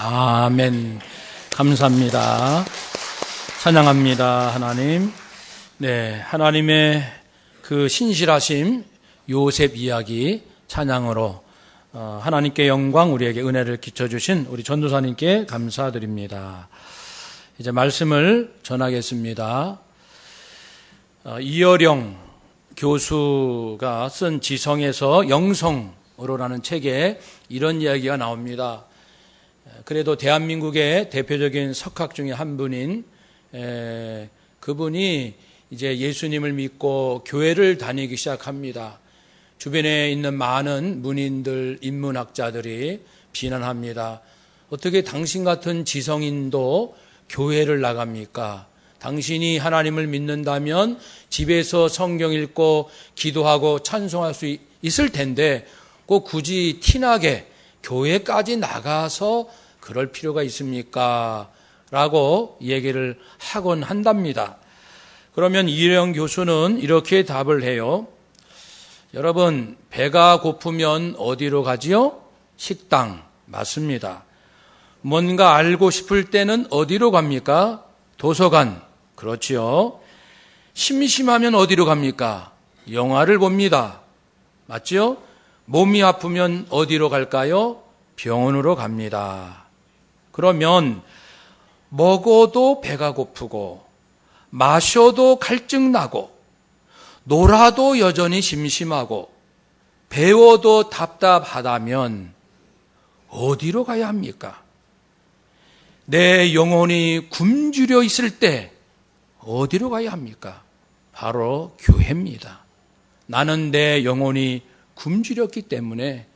아멘. 감사합니다. 찬양합니다, 하나님. 네, 하나님의 그 신실하심, 요셉 이야기 찬양으로 하나님께 영광, 우리에게 은혜를 끼쳐주신 우리 전도사님께 감사드립니다. 이제 말씀을 전하겠습니다. 이어령 교수가 쓴 지성에서 영성으로라는 책에 이런 이야기가 나옵니다. 그래도 대한민국의 대표적인 석학 중에 한 분인 그분이 이제 예수님을 믿고 교회를 다니기 시작합니다. 주변에 있는 많은 문인들, 인문학자들이 비난합니다. 어떻게 당신 같은 지성인도 교회를 나갑니까? 당신이 하나님을 믿는다면 집에서 성경 읽고 기도하고 찬송할 수 있을 텐데 꼭 굳이 티나게 교회까지 나가서 그럴 필요가 있습니까? 라고 얘기를 하곤 한답니다. 그러면 이어령 교수는 이렇게 답을 해요. 여러분, 배가 고프면 어디로 가지요? 식당. 맞습니다. 뭔가 알고 싶을 때는 어디로 갑니까? 도서관. 그렇지요. 심심하면 어디로 갑니까? 영화를 봅니다. 맞죠? 몸이 아프면 어디로 갈까요? 병원으로 갑니다. 그러면 먹어도 배가 고프고 마셔도 갈증 나고 놀아도 여전히 심심하고 배워도 답답하다면 어디로 가야 합니까? 내 영혼이 굶주려 있을 때 어디로 가야 합니까? 바로 교회입니다. 나는 내 영혼이 굶주렸기 때문에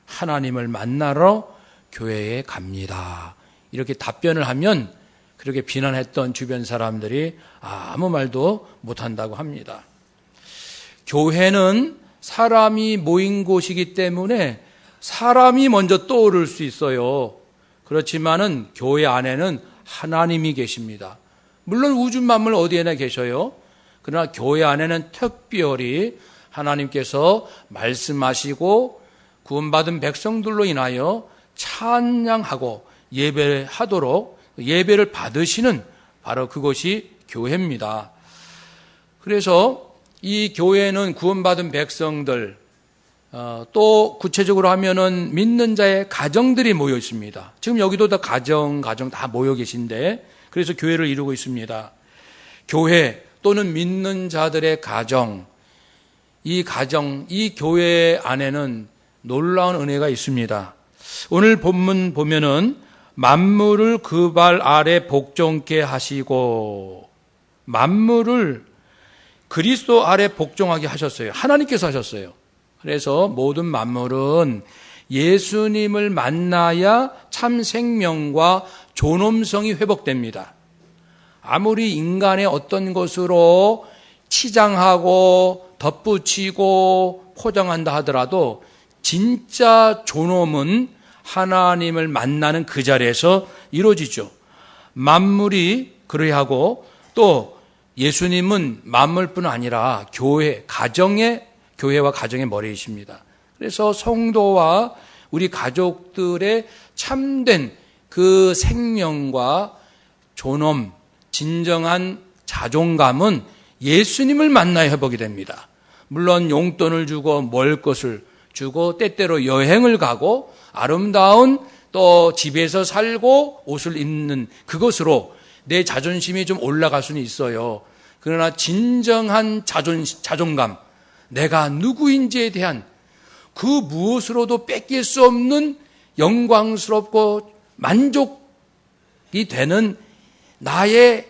하나님을 만나러 교회에 갑니다. 이렇게 답변을 하면 그렇게 비난했던 주변 사람들이 아무 말도 못한다고 합니다. 교회는 사람이 모인 곳이기 때문에 사람이 먼저 떠오를 수 있어요. 그렇지만은 교회 안에는 하나님이 계십니다. 물론 우주 만물 어디에나 계셔요. 그러나 교회 안에는 특별히 하나님께서 말씀하시고 구원받은 백성들로 인하여 찬양하고 예배하도록 예배를 받으시는 바로 그것이 교회입니다. 그래서 이 교회는 구원받은 백성들, 또 구체적으로 하면은 믿는 자의 가정들이 모여 있습니다. 지금 여기도 다 가정 다 모여 계신데 그래서 교회를 이루고 있습니다. 교회 또는 믿는 자들의 가정, 이 교회 안에는 놀라운 은혜가 있습니다. 오늘 본문 보면은 만물을 그 발 아래 복종케 하시고, 만물을 그리스도 아래 복종하게 하셨어요. 하나님께서 하셨어요. 그래서 모든 만물은 예수님을 만나야 참 생명과 존엄성이 회복됩니다. 아무리 인간의 어떤 것으로 치장하고 덧붙이고 포장한다 하더라도 진짜 존엄은 하나님을 만나는 그 자리에서 이루어지죠. 만물이 그러야 하고 또 예수님은 만물뿐 아니라 교회와 가정의 머리이십니다. 그래서 성도와 우리 가족들의 참된 그 생명과 존엄, 진정한 자존감은 예수님을 만나야 회복이 됩니다. 물론 용돈을 주고 먹을 것을 주고 때때로 여행을 가고 아름다운 또 집에서 살고 옷을 입는 그것으로 내 자존심이 좀 올라갈 수는 있어요. 그러나 진정한 자존감, 내가 누구인지에 대한 그 무엇으로도 뺏길 수 없는 영광스럽고 만족이 되는 나의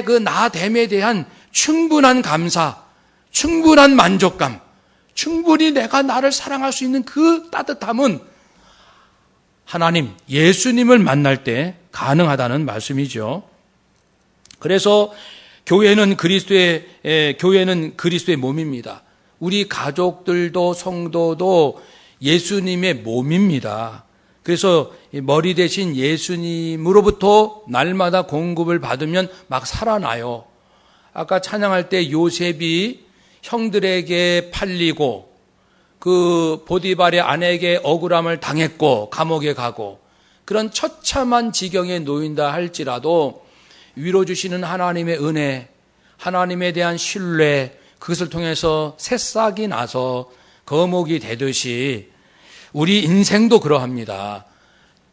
그 나됨에 대한 충분한 감사, 충분한 만족감, 충분히 내가 나를 사랑할 수 있는 그 따뜻함은 하나님, 예수님을 만날 때 가능하다는 말씀이죠. 그래서 교회는 그리스도의 몸입니다. 우리 가족들도 성도도 예수님의 몸입니다. 그래서 머리 대신 예수님으로부터 날마다 공급을 받으면 막 살아나요. 아까 찬양할 때 요셉이 형들에게 팔리고 그 보디발의 아내에게 억울함을 당했고 감옥에 가고 그런 처참한 지경에 놓인다 할지라도 위로 주시는 하나님의 은혜, 하나님에 대한 신뢰, 그것을 통해서 새싹이 나서 거목이 되듯이 우리 인생도 그러합니다.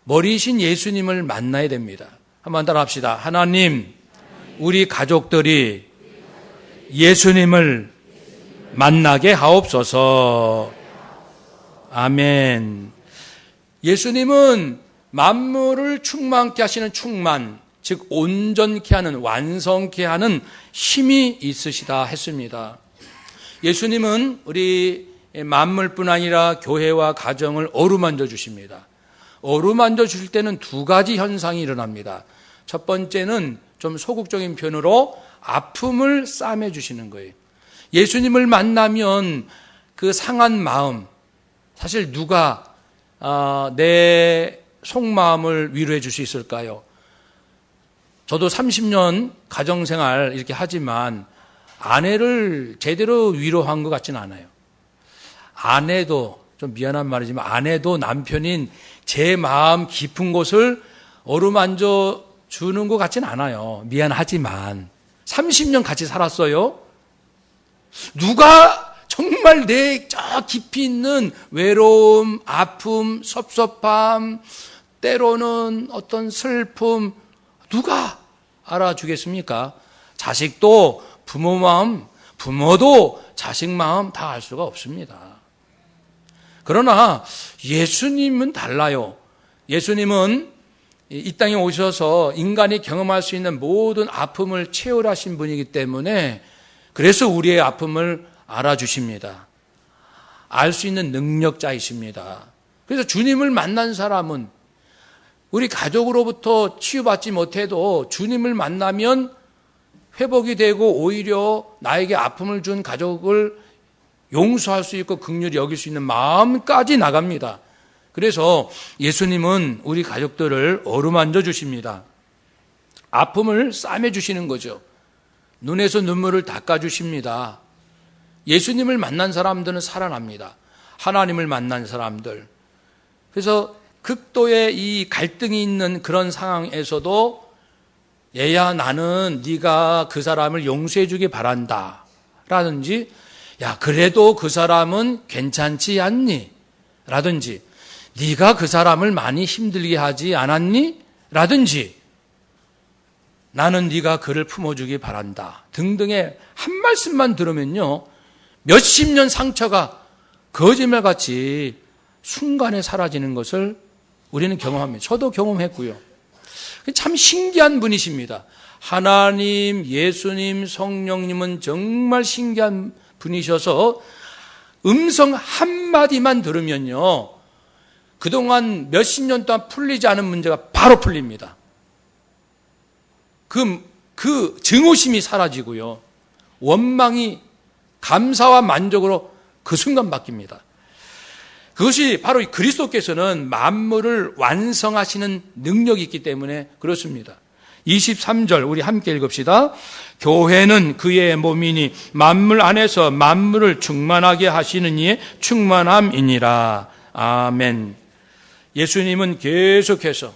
머리이신 예수님을 만나야 됩니다. 한번 따라 합시다. 하나님, 우리 가족들이 예수님을 만나게 하옵소서. 아멘. 예수님은 만물을 충만케 하시는 충만, 즉 온전케 하는, 완성케 하는 힘이 있으시다 했습니다. 예수님은 우리 만물뿐 아니라 교회와 가정을 어루만져 주십니다. 어루만져 주실 때는 두 가지 현상이 일어납니다. 첫 번째는 좀 소극적인 표현으로 아픔을 싸매 주시는 거예요. 예수님을 만나면 그 상한 마음, 사실 누가 내 속마음을 위로해 줄 수 있을까요? 저도 30년 가정생활 이렇게 하지만 아내를 제대로 위로한 것 같지는 않아요. 아내도, 좀 미안한 말이지만 아내도 남편인 제 마음 깊은 곳을 어루만져 주는 것 같지는 않아요. 미안하지만 30년 같이 살았어요. 누가 정말 내 저 깊이 있는 외로움, 아픔, 섭섭함, 때로는 어떤 슬픔, 누가 알아주겠습니까? 자식도 부모 마음, 부모도 자식 마음 다 알 수가 없습니다. 그러나 예수님은 달라요. 예수님은 이 땅에 오셔서 인간이 경험할 수 있는 모든 아픔을 체험하신 분이기 때문에 그래서 우리의 아픔을 알아주십니다. 알 수 있는 능력자이십니다. 그래서 주님을 만난 사람은 우리 가족으로부터 치유받지 못해도 주님을 만나면 회복이 되고 오히려 나에게 아픔을 준 가족을 용서할 수 있고 긍휼히 여길 수 있는 마음까지 나갑니다. 그래서 예수님은 우리 가족들을 어루만져 주십니다. 아픔을 싸매 주시는 거죠. 눈에서 눈물을 닦아 주십니다. 예수님을 만난 사람들은 살아납니다. 하나님을 만난 사람들. 그래서 극도의 이 갈등이 있는 그런 상황에서도 얘야 나는 네가 그 사람을 용서해 주기 바란다 라든지 야 그래도 그 사람은 괜찮지 않니? 라든지 네가 그 사람을 많이 힘들게 하지 않았니? 라든지 나는 네가 그를 품어주기 바란다 등등의 한 말씀만 들으면요 몇십 년 상처가 거짓말같이 순간에 사라지는 것을 우리는 경험합니다. 저도 경험했고요. 참 신기한 분이십니다. 하나님, 예수님, 성령님은 정말 신기한 분이셔서 음성 한마디만 들으면요 그동안 몇십 년 동안 풀리지 않은 문제가 바로 풀립니다. 그 증오심이 사라지고요 원망이 감사와 만족으로 그 순간 바뀝니다. 그것이 바로 그리스도께서는 만물을 완성하시는 능력이 있기 때문에 그렇습니다. 23절 우리 함께 읽읍시다. 교회는 그의 몸이니 만물 안에서 만물을 충만하게 하시는 이의 충만함이니라. 아멘. 예수님은 계속해서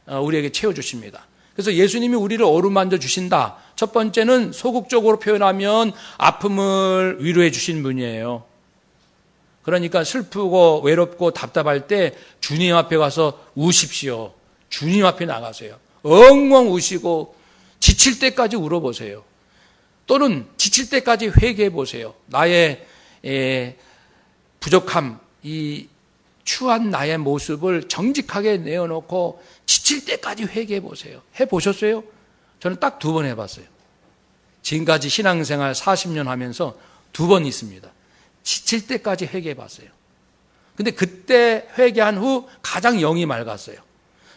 우리에게 채워주십니다. 그래서 예수님이 우리를 어루만져 주신다. 첫 번째는 소극적으로 표현하면 아픔을 위로해 주신 분이에요. 그러니까 슬프고 외롭고 답답할 때 주님 앞에 가서 우십시오. 주님 앞에 나가세요. 엉엉 우시고 지칠 때까지 울어보세요. 또는 지칠 때까지 회개해 보세요. 나의 부족함, 이 추한 나의 모습을 정직하게 내어놓고 지칠 때까지 회개해 보세요. 해보셨어요? 저는 딱 2번 해봤어요. 지금까지 신앙생활 40년 하면서 2번 있습니다. 지칠 때까지 회개해 봤어요. 근데 그때 회개한 후 가장 영이 맑았어요.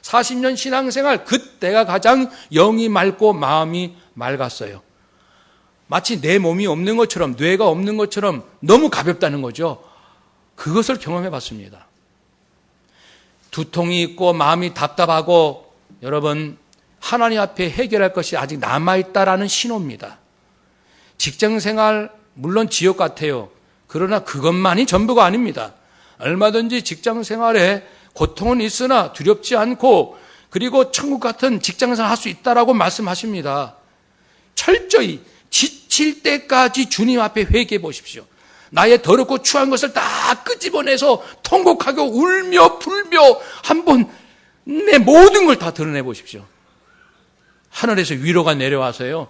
40년 신앙생활 그때가 가장 영이 맑고 마음이 맑았어요. 마치 내 몸이 없는 것처럼 뇌가 없는 것처럼 너무 가볍다는 거죠. 그것을 경험해 봤습니다. 두통이 있고 마음이 답답하고 여러분 하나님 앞에 해결할 것이 아직 남아있다라는 신호입니다. 직장생활 물론 지옥 같아요. 그러나 그것만이 전부가 아닙니다. 얼마든지 직장생활에 고통은 있으나 두렵지 않고 그리고 천국 같은 직장생활 할 수 있다라고 말씀하십니다. 철저히 지칠 때까지 주님 앞에 회개해 보십시오. 나의 더럽고 추한 것을 다 끄집어내서 통곡하고 울며 불며 한번 내 모든 걸 다 드러내 보십시오. 하늘에서 위로가 내려와서요,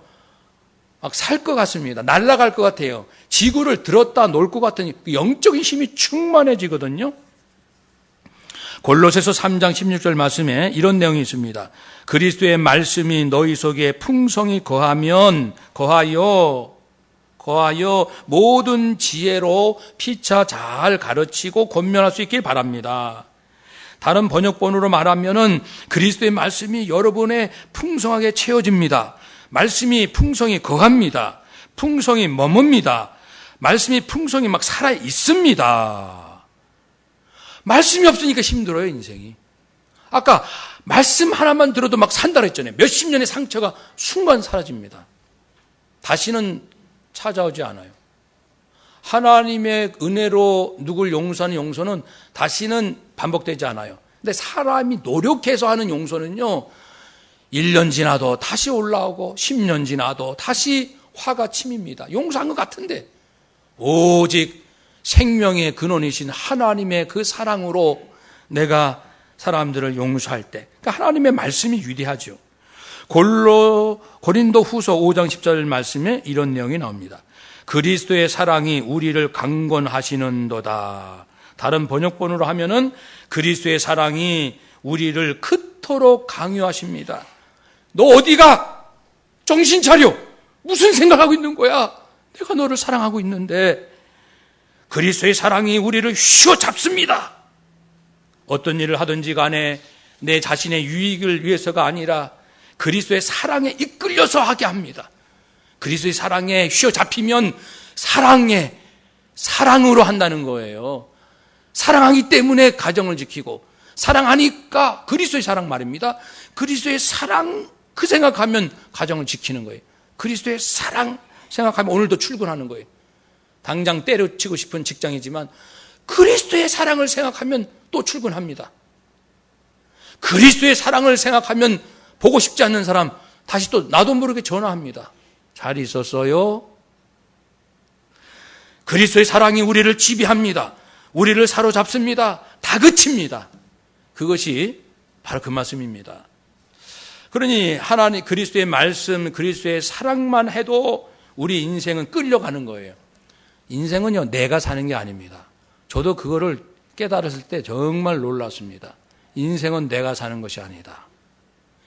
막 살 것 같습니다. 날아갈 것 같아요. 지구를 들었다 놓을 것 같은 영적인 힘이 충만해지거든요. 골로새서 3장 16절 말씀에 이런 내용이 있습니다. 그리스도의 말씀이 너희 속에 풍성히 거하여 모든 지혜로 피차 잘 가르치고 권면할 수 있길 바랍니다. 다른 번역본으로 말하면은 그리스도의 말씀이 여러분의 풍성하게 채워집니다. 말씀이 풍성히 거합니다. 풍성히 머뭅니다. 말씀이 풍성히 막 살아 있습니다. 말씀이 없으니까 힘들어요, 인생이. 아까 말씀 하나만 들어도 막 산다 그랬잖아요. 몇십 년의 상처가 순간 사라집니다. 다시는 찾아오지 않아요. 하나님의 은혜로 누굴 용서하는 용서는 다시는 반복되지 않아요. 근데 사람이 노력해서 하는 용서는요, 1년 지나도 다시 올라오고 10년 지나도 다시 화가 침입니다. 용서한 것 같은데 오직 생명의 근원이신 하나님의 그 사랑으로 내가 사람들을 용서할 때, 그러니까 하나님의 말씀이 위대하죠. 고린도 후서 5장 10절 말씀에 이런 내용이 나옵니다. 그리스도의 사랑이 우리를 강권하시는도다. 다른 번역본으로 하면은 그리스도의 사랑이 우리를 그토록 강요하십니다. 너 어디가? 정신 차려. 무슨 생각하고 있는 거야? 내가 너를 사랑하고 있는데. 그리스도의 사랑이 우리를 휘어잡습니다. 어떤 일을 하든지 간에 내 자신의 유익을 위해서가 아니라 그리스도의 사랑에 이끌려서 하게 합니다. 그리스도의 사랑에 휘어잡히면 사랑으로 한다는 거예요. 사랑하기 때문에 가정을 지키고, 사랑하니까 그리스도의 사랑 말입니다. 그리스도의 사랑 그 생각하면 가정을 지키는 거예요. 그리스도의 사랑 생각하면 오늘도 출근하는 거예요. 당장 때려치고 싶은 직장이지만 그리스도의 사랑을 생각하면 또 출근합니다. 그리스도의 사랑을 생각하면 보고 싶지 않는 사람 다시 또 나도 모르게 전화합니다. 잘 있었어요? 그리스도의 사랑이 우리를 지배합니다. 우리를 사로잡습니다. 다그칩니다. 그것이 바로 그 말씀입니다. 그러니 하나님 그리스도의 말씀, 그리스도의 사랑만 해도 우리 인생은 끌려가는 거예요. 인생은요, 내가 사는 게 아닙니다. 저도 그거를 깨달았을 때 정말 놀랐습니다. 인생은 내가 사는 것이 아니다.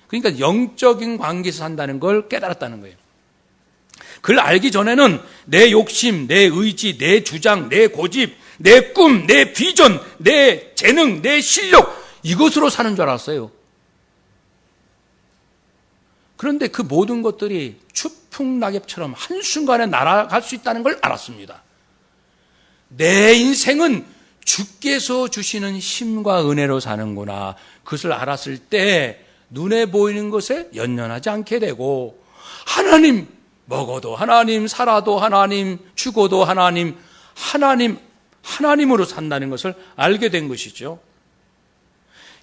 그러니까 영적인 관계에서 산다는 걸 깨달았다는 거예요. 그걸 알기 전에는 내 욕심, 내 의지, 내 주장, 내 고집, 내 꿈, 내 비전, 내 재능, 내 실력, 이것으로 사는 줄 알았어요. 그런데 그 모든 것들이 추풍낙엽처럼 한순간에 날아갈 수 있다는 걸 알았습니다. 내 인생은 주께서 주시는 힘과 은혜로 사는구나. 그것을 알았을 때 눈에 보이는 것에 연연하지 않게 되고, 하나님 먹어도 하나님, 살아도 하나님, 죽어도 하나님으로 산다는 것을 알게 된 것이죠.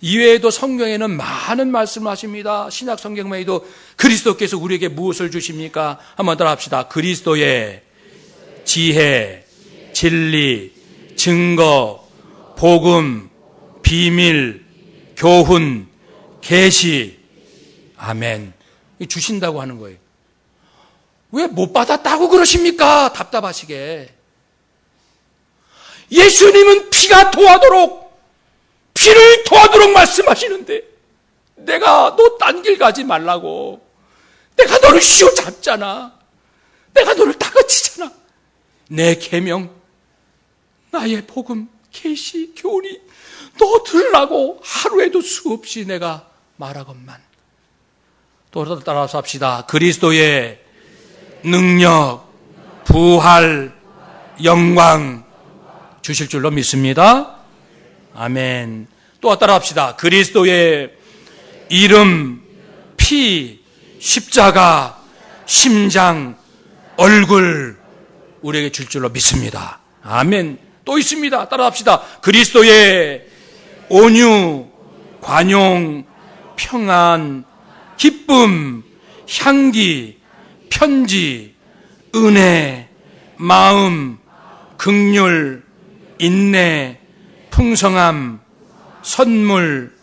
이외에도 성경에는 많은 말씀을 하십니다. 신약 성경에도 그리스도께서 우리에게 무엇을 주십니까? 한번 따라 합시다. 그리스도의 지혜, 진리, 증거, 복음, 비밀, 교훈, 계시, 아멘. 주신다고 하는 거예요. 왜 못 받았다고 그러십니까? 답답하시게. 예수님은 피를 토하도록 말씀하시는데, 내가 너 딴 길 가지 말라고. 내가 너를 휘어잡잖아. 내가 너를 다그치잖아. 내 계명, 나의 복음, 계시, 교훈이 너 들으라고 하루에도 수없이 내가 말하건만. 또 따라서 합시다. 그리스도의 능력, 부활, 영광 주실 줄로 믿습니다. 아멘. 또 따라 합시다. 그리스도의 이름, 피, 십자가, 심장, 얼굴 우리에게 줄 줄로 믿습니다. 아멘. 또 있습니다. 따라 합시다. 그리스도의 온유, 관용, 평안, 기쁨, 향기, 편지, 은혜, 마음, 긍휼, 인내, 풍성함, 선물,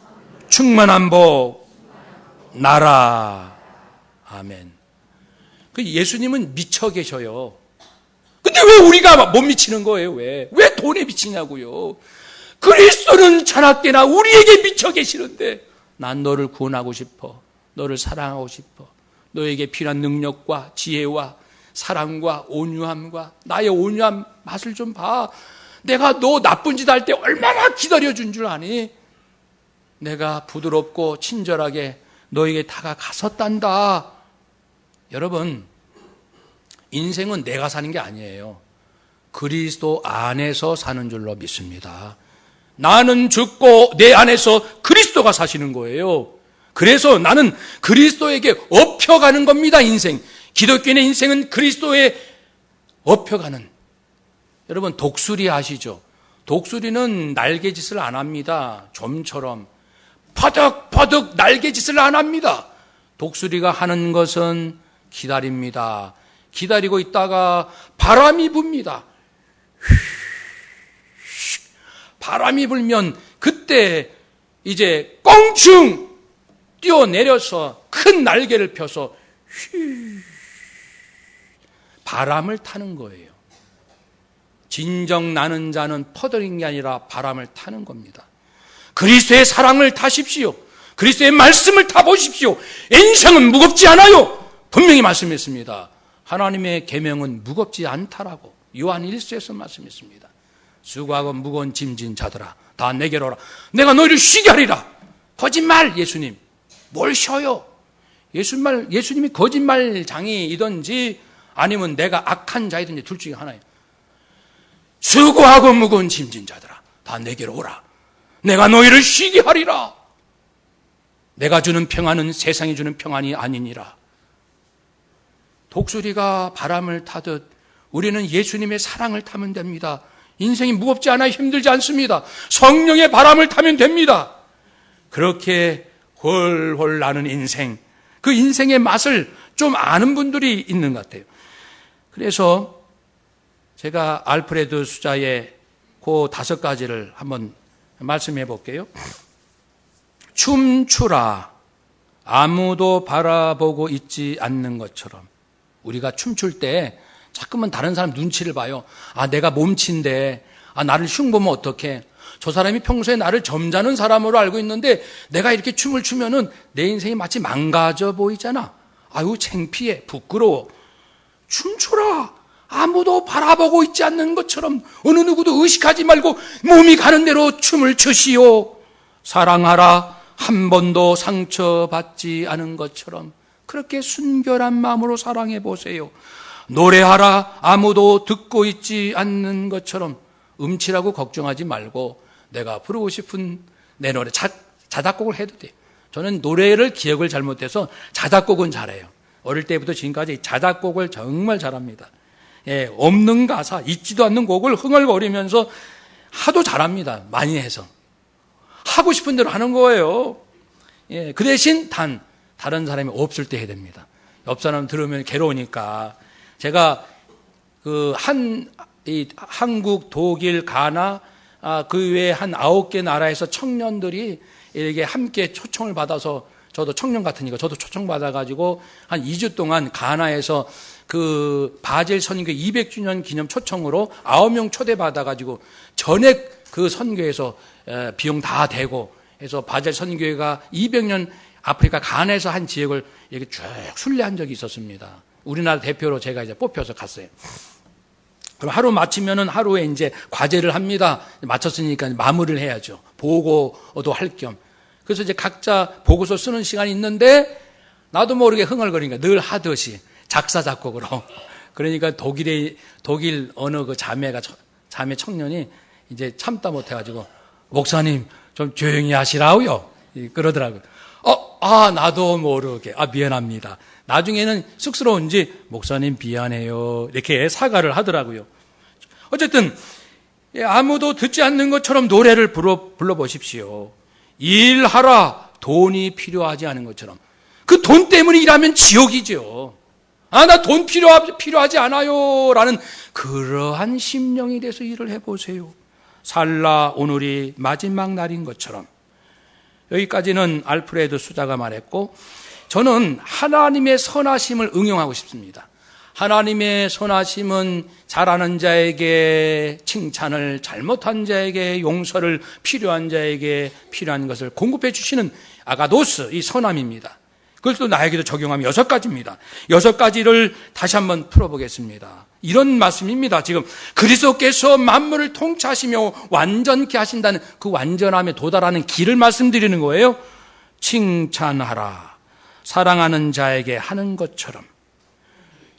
충만한 복, 나라. 아멘. 그 예수님은 미쳐 계셔요. 근데 왜 우리가 못 미치는 거예요? 왜 돈에 미치냐고요? 그리스도는 자나깨나 우리에게 미쳐 계시는데, 난 너를 구원하고 싶어. 너를 사랑하고 싶어. 너에게 필요한 능력과 지혜와 사랑과 온유함과 나의 온유한 맛을 좀 봐. 내가 너 나쁜 짓 할 때 얼마나 기다려준 줄 아니? 내가 부드럽고 친절하게 너에게 다가갔었단다. 여러분, 인생은 내가 사는 게 아니에요. 그리스도 안에서 사는 줄로 믿습니다. 나는 죽고 내 안에서 그리스도가 사시는 거예요. 그래서 나는 그리스도에게 업혀가는 겁니다, 인생. 기독교인의 인생은 그리스도에 업혀가는. 여러분, 독수리 아시죠? 독수리는 날개짓을 안 합니다. 좀처럼. 퍼득퍼득 날개짓을 안 합니다. 독수리가 하는 것은 기다립니다. 기다리고 있다가 바람이 붑니다. 바람이 불면 그때 이제 껑충 뛰어내려서 큰 날개를 펴서 바람을 타는 거예요. 진정 나는 자는 퍼들인 게 아니라 바람을 타는 겁니다. 그리스도의 사랑을 타십시오. 그리스도의 말씀을 타보십시오. 인생은 무겁지 않아요. 분명히 말씀했습니다. 하나님의 계명은 무겁지 않다라고 요한 1서에서 말씀했습니다. 수고하고 무거운 짐진 자들아 다 내게로 오라. 내가 너희를 쉬게 하리라. 거짓말. 예수님 뭘 쉬어요? 예수님이 거짓말장이이든지 아니면 내가 악한 자이든지 둘 중에 하나예요. 수고하고 무거운 짐진 자들아 다 내게로 오라. 내가 너희를 쉬게 하리라. 내가 주는 평안은 세상이 주는 평안이 아니니라. 독수리가 바람을 타듯 우리는 예수님의 사랑을 타면 됩니다. 인생이 무겁지 않아 힘들지 않습니다. 성령의 바람을 타면 됩니다. 그렇게 훨훨 나는 인생, 그 인생의 맛을 좀 아는 분들이 있는 것 같아요. 그래서 제가 알프레드 수자의 그 5가지를 한번 말씀해 볼게요. 춤추라. 아무도 바라보고 있지 않는 것처럼. 우리가 춤출 때 자꾸만 다른 사람 눈치를 봐요. 아, 내가 몸치인데, 나를 흉보면 어떡해. 저 사람이 평소에 나를 점잖은 사람으로 알고 있는데 내가 이렇게 춤을 추면은 내 인생이 마치 망가져 보이잖아. 아유, 창피해. 부끄러워. 춤추라. 아무도 바라보고 있지 않는 것처럼 어느 누구도 의식하지 말고 몸이 가는 대로 춤을 추시오. 사랑하라. 한 번도 상처받지 않은 것처럼 그렇게 순결한 마음으로 사랑해 보세요. 노래하라. 아무도 듣고 있지 않는 것처럼 음치라고 걱정하지 말고 내가 부르고 싶은 내 노래 자작곡을 해도 돼요. 저는 노래를 기억을 잘못해서 자작곡은 잘해요. 어릴 때부터 지금까지 자작곡을 정말 잘합니다. 예, 없는 가사, 있지도 않는 곡을 흥얼거리면서 하도 잘합니다. 많이 해서. 하고 싶은 대로 하는 거예요. 예, 그 대신 다른 사람이 없을 때 해야 됩니다. 옆 사람 들으면 괴로우니까. 제가 한국, 독일, 가나, 그 외에 한 9개 나라에서 청년들이 이렇게 함께 초청을 받아서, 저도 청년 같으니까 저도 초청받아가지고 한 2주 동안 가나에서 그 바젤 선교 200주년 기념 초청으로 9명 초대받아가지고 전액 그 선교에서 비용 다 대고 해서 바젤 선교회가 200년 아프리카 가나에서 한 지역을 이렇게 쭉 순례한 적이 있었습니다. 우리나라 대표로 제가 이제 뽑혀서 갔어요. 그럼 하루 마치면은 하루에 이제 과제를 합니다. 마쳤으니까 마무리를 해야죠. 보고도 할 겸. 그래서 이제 각자 보고서 쓰는 시간이 있는데 나도 모르게 흥얼거리니까 늘 하듯이 작사 작곡으로. 그러니까 독일 어느 그 자매 청년이 이제 참다 못해가지고 목사님 좀 조용히 하시라고요. 그러더라고요. 나도 모르게 미안합니다. 나중에는 쑥스러운지 목사님 미안해요 이렇게 사과를 하더라고요. 어쨌든 아무도 듣지 않는 것처럼 노래를 불러보십시오. 일하라, 돈이 필요하지 않은 것처럼. 그 돈 때문에 일하면 지옥이죠. 나 돈 필요하지 않아요 라는 그러한 심령이 돼서 일을 해보세요. 살라, 오늘이 마지막 날인 것처럼. 여기까지는 알프레드 수자가 말했고, 저는 하나님의 선하심을 응용하고 싶습니다. 하나님의 선하심은 잘하는 자에게 칭찬을, 잘못한 자에게 용서를, 필요한 자에게 필요한 것을 공급해 주시는 아가도스, 이 선함입니다. 그걸 또 나에게도 적용하면 6가지입니다. 6가지를 다시 한번 풀어보겠습니다. 이런 말씀입니다. 지금 그리스도께서 만물을 통치하시며 완전케 하신다는 그 완전함에 도달하는 길을 말씀드리는 거예요. 칭찬하라. 사랑하는 자에게 하는 것처럼.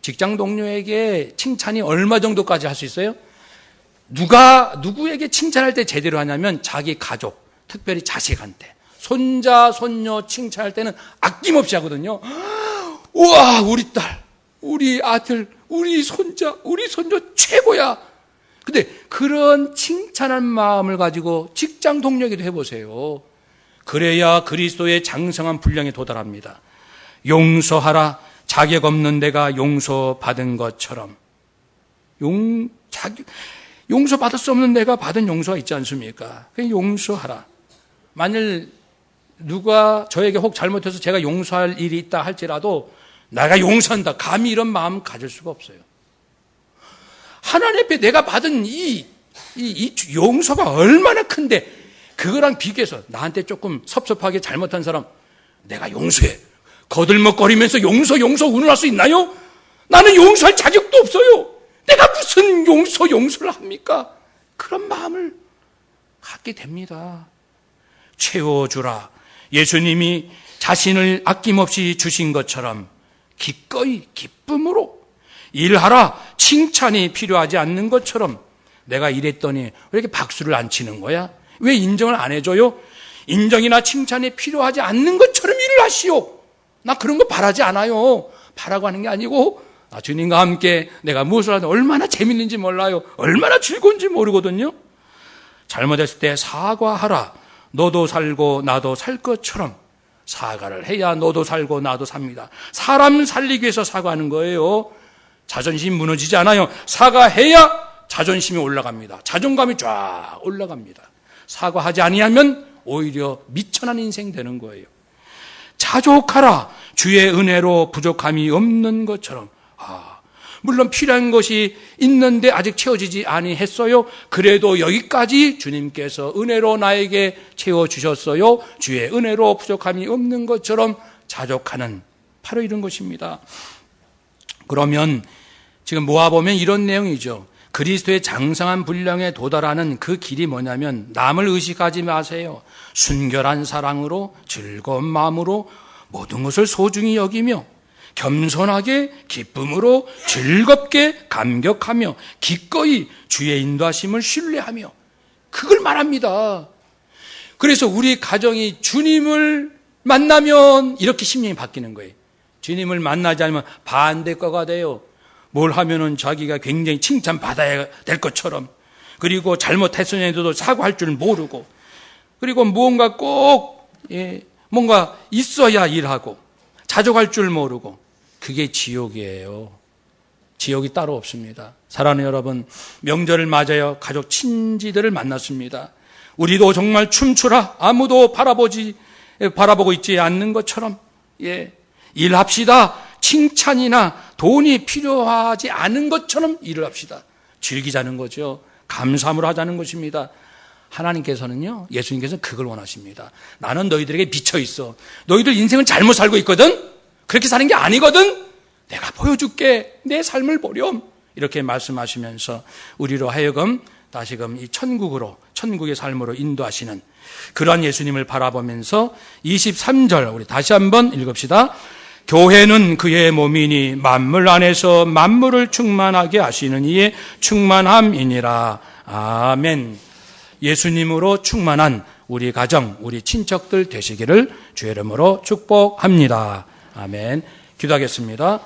직장 동료에게 칭찬이 얼마 정도까지 할 수 있어요? 누구에게 칭찬할 때 제대로 하냐면 자기 가족, 특별히 자식한테. 손자, 손녀 칭찬할 때는 아낌없이 하거든요. 우와, 우리 딸, 우리 아들, 우리 손자, 우리 손녀 최고야. 근데 그런 칭찬한 마음을 가지고 직장 동료에게도 해보세요. 그래야 그리스도의 장성한 분량에 도달합니다. 용서하라. 자격 없는 내가 용서받은 것처럼. 용서받을 수 없는 내가 받은 용서가 있지 않습니까? 그냥 용서하라. 만일 누가 저에게 혹 잘못해서 제가 용서할 일이 있다 할지라도 내가 용서한다. 감히 이런 마음 가질 수가 없어요. 하나님 앞에 내가 받은 이 용서가 얼마나 큰데 그거랑 비교해서 나한테 조금 섭섭하게 잘못한 사람 내가 용서해. 거들먹거리면서 용서 운운할 수 있나요? 나는 용서할 자격도 없어요. 내가 무슨 용서를 합니까? 그런 마음을 갖게 됩니다. 채워주라. 예수님이 자신을 아낌없이 주신 것처럼 기꺼이 기쁨으로 일하라. 칭찬이 필요하지 않는 것처럼. 내가 이랬더니 왜 이렇게 박수를 안 치는 거야? 왜 인정을 안 해줘요? 인정이나 칭찬이 필요하지 않는 것처럼 일을 하시오. 나 그런 거 바라지 않아요. 바라고 하는 게 아니고 주님과 함께 내가 무엇을 하든 얼마나 재밌는지 몰라요. 얼마나 즐거운지 모르거든요. 잘못했을 때 사과하라. 너도 살고 나도 살 것처럼. 사과를 해야 너도 살고 나도 삽니다. 사람 살리기 위해서 사과하는 거예요. 자존심 무너지지 않아요. 사과해야 자존심이 올라갑니다. 자존감이 쫙 올라갑니다. 사과하지 아니하면 오히려 미천한 인생 되는 거예요. 자족하라. 주의 은혜로 부족함이 없는 것처럼. 물론 필요한 것이 있는데 아직 채워지지 아니했어요. 그래도 여기까지 주님께서 은혜로 나에게 채워주셨어요. 주의 은혜로 부족함이 없는 것처럼 자족하는 바로 이런 것입니다. 그러면 지금 모아보면 이런 내용이죠. 그리스도의 장성한 분량에 도달하는 그 길이 뭐냐면 남을 의식하지 마세요. 순결한 사랑으로 즐거운 마음으로 모든 것을 소중히 여기며 겸손하게 기쁨으로 즐겁게 감격하며 기꺼이 주의 인도하심을 신뢰하며 그걸 말합니다. 그래서 우리 가정이 주님을 만나면 이렇게 심령이 바뀌는 거예요. 주님을 만나지 않으면 반대과가 돼요. 뭘 하면은 자기가 굉장히 칭찬받아야 될 것처럼, 그리고 잘못했으면서도 사과할 줄 모르고, 그리고 무언가 꼭 뭔가 있어야 일하고 자족할 줄 모르고, 그게 지옥이에요. 지옥이 따로 없습니다. 사랑하는 여러분, 명절을 맞아요. 가족 친지들을 만났습니다. 우리도 정말 춤추라. 아무도 바라보고 있지 않는 것처럼 일합시다. 칭찬이나 돈이 필요하지 않은 것처럼 일을 합시다. 즐기자는 거죠. 감사함으로 하자는 것입니다. 하나님께서는요, 예수님께서는 그걸 원하십니다. 나는 너희들에게 미쳐 있어. 너희들 인생을 잘못 살고 있거든. 그렇게 사는 게 아니거든. 내가 보여줄게. 내 삶을 보렴. 이렇게 말씀하시면서 우리로 하여금 다시금 이 천국의 삶으로 인도하시는 그러한 예수님을 바라보면서 23절 우리 다시 한번 읽읍시다. 교회는 그의 몸이니 만물 안에서 만물을 충만하게 하시는 이의 충만함이니라. 아멘. 예수님으로 충만한 우리 가정, 우리 친척들 되시기를 주의 이름으로 축복합니다. 아멘. 기도하겠습니다.